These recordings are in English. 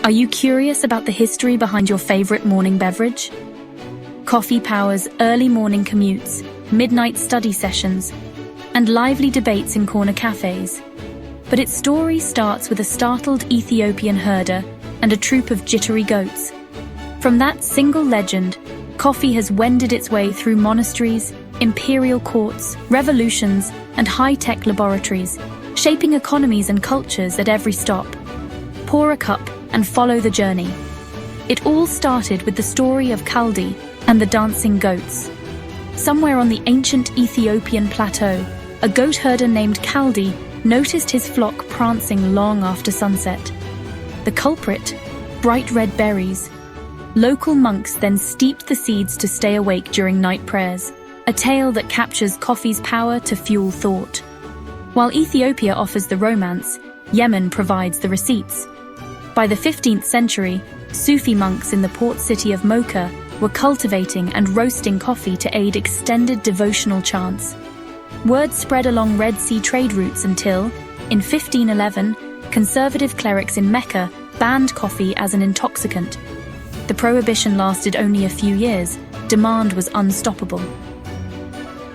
Are you curious about the history behind your favorite morning beverage? Coffee powers early morning commutes, midnight study sessions, and lively debates in corner cafes. But its story starts with a startled Ethiopian herder and a troop of jittery goats. From that single legend, coffee has wended its way through monasteries, imperial courts, revolutions, and high-tech laboratories, shaping economies and cultures at every stop. Pour a cup and follow the journey. It all started with the story of Kaldi and the dancing goats. Somewhere on the ancient Ethiopian plateau, a goat herder named Kaldi noticed his flock prancing long after sunset. The culprit? Bright red berries. Local monks then steeped the seeds to stay awake during night prayers, a tale that captures coffee's power to fuel thought. While Ethiopia offers the romance, Yemen provides the receipts. By the 15th century, Sufi monks in the port city of Mocha were cultivating and roasting coffee to aid extended devotional chants. Word spread along Red Sea trade routes until, in 1511, conservative clerics in Mecca banned coffee as an intoxicant. The prohibition lasted only a few years. Demand was unstoppable.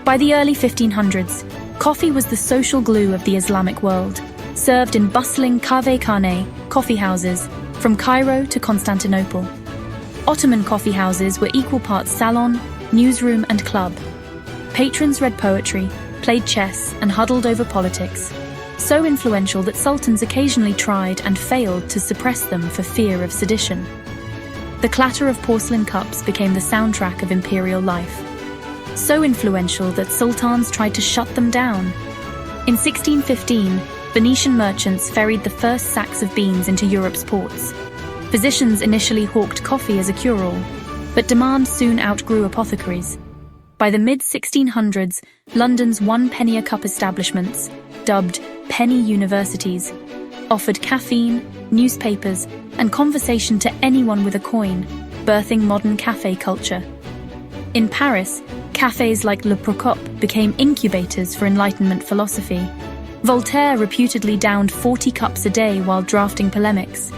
By the early 1500s, coffee was the social glue of the Islamic world, served in bustling kahvekhane, coffee houses, from Cairo to Constantinople. Ottoman coffee houses were equal parts salon, newsroom, and club. Patrons read poetry, played chess, and huddled over politics, so influential that sultans occasionally tried and failed to suppress them for fear of sedition. The clatter of porcelain cups became the soundtrack of imperial life, so influential that sultans tried to shut them down. In 1615, Venetian merchants ferried the first sacks of beans into Europe's ports. Physicians initially hawked coffee as a cure-all, but demand soon outgrew apothecaries. By the mid-1600s, London's one-penny-a-cup establishments, dubbed penny universities, offered caffeine, newspapers, and conversation to anyone with a coin, birthing modern cafe culture. In Paris, cafes like Le Procope became incubators for Enlightenment philosophy. Voltaire reputedly downed 40 cups a day while drafting polemics.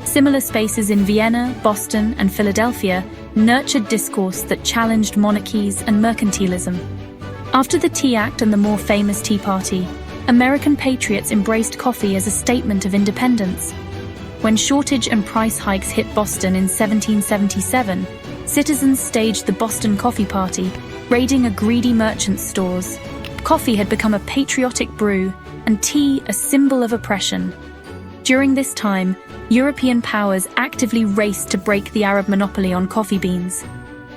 Similar spaces in Vienna, Boston, and Philadelphia nurtured discourse that challenged monarchies and mercantilism. After the Tea Act and the more famous Tea Party, American patriots embraced coffee as a statement of independence. When shortage and price hikes hit Boston in 1777, citizens staged the Boston Coffee Party, raiding a greedy merchant's stores. Coffee had become a patriotic brew, and tea a symbol of oppression. During this time, European powers actively raced to break the Arab monopoly on coffee beans.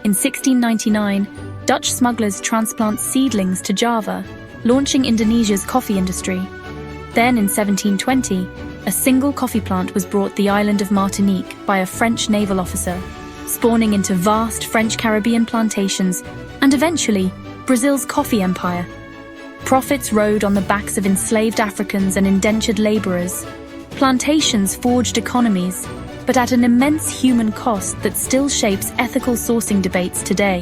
In 1699, Dutch smugglers transplant seedlings to Java, launching Indonesia's coffee industry. Then in 1720, a single coffee plant was brought the island of Martinique by a French naval officer, spawning into vast French Caribbean plantations and eventually Brazil's coffee empire. Profits rode on the backs of enslaved Africans and indentured laborers. Plantations forged economies, but at an immense human cost that still shapes ethical sourcing debates today.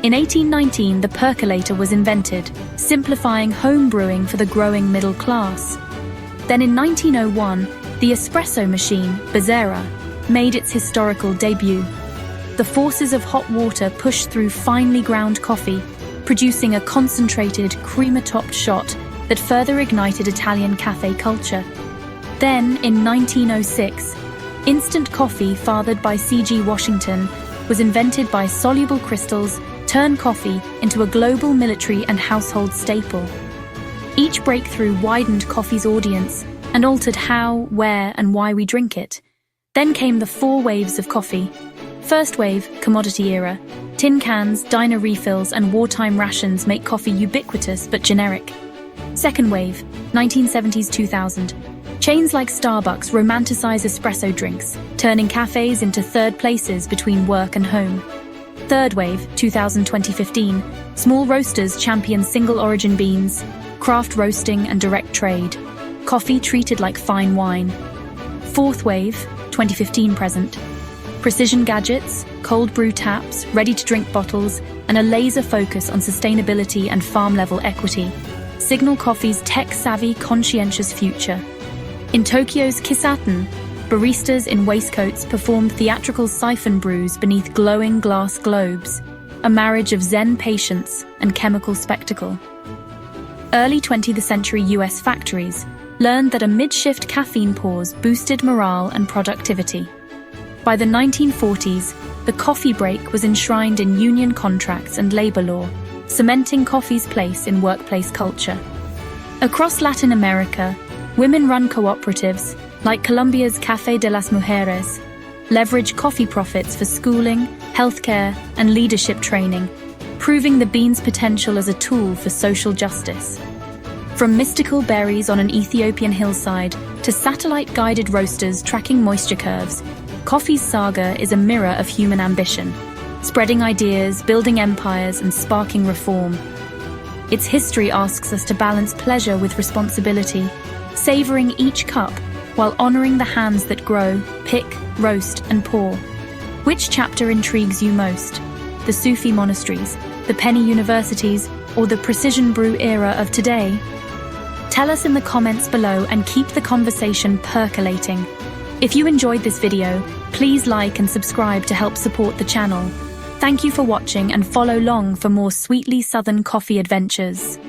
In 1819, the percolator was invented, simplifying home brewing for the growing middle class. Then in 1901, the espresso machine, Bezzera, made its historical debut. The forces of hot water pushed through finely ground coffee, producing a concentrated, creamer-topped shot that further ignited Italian cafe culture. Then, in 1906, instant coffee, fathered by C.G. Washington, was invented by soluble crystals, turned coffee into a global military and household staple. Each breakthrough widened coffee's audience and altered how, where, and why we drink it. Then came the 4 waves of coffee. First wave, commodity era. Tin cans, diner refills, and wartime rations make coffee ubiquitous but generic. Second wave, 1970s-2000. Chains like Starbucks romanticize espresso drinks, turning cafes into third places between work and home. Third wave, 2000-2015. Small roasters champion single-origin beans, craft roasting, and direct trade. Coffee treated like fine wine. Fourth wave, 2015-present. Precision gadgets, cold brew taps, ready-to-drink bottles, and a laser focus on sustainability and farm-level equity signal coffee's tech-savvy, conscientious future. In Tokyo's Kisaten, Baristas in waistcoats performed theatrical siphon brews beneath glowing glass globes, a marriage of Zen patience and chemical spectacle. Early 20th century US factories learned that a mid-shift caffeine pause boosted morale and productivity. By the 1940s, the coffee break was enshrined in union contracts and labor law, cementing coffee's place in workplace culture. Across Latin America, women-run cooperatives, like Colombia's Café de las Mujeres, leverage coffee profits for schooling, healthcare, and leadership training, proving the bean's potential as a tool for social justice. From mystical berries on an Ethiopian hillside to satellite-guided roasters tracking moisture curves, coffee's saga is a mirror of human ambition, spreading ideas, building empires, and sparking reform. Its history asks us to balance pleasure with responsibility, savoring each cup while honoring the hands that grow, pick, roast, and pour. Which chapter intrigues you most? The Sufi monasteries, the penny universities, or the precision brew era of today? Tell us in the comments below and keep the conversation percolating. If you enjoyed this video, please like and subscribe to help support the channel. Thank you for watching and follow along for more sweetly southern coffee adventures.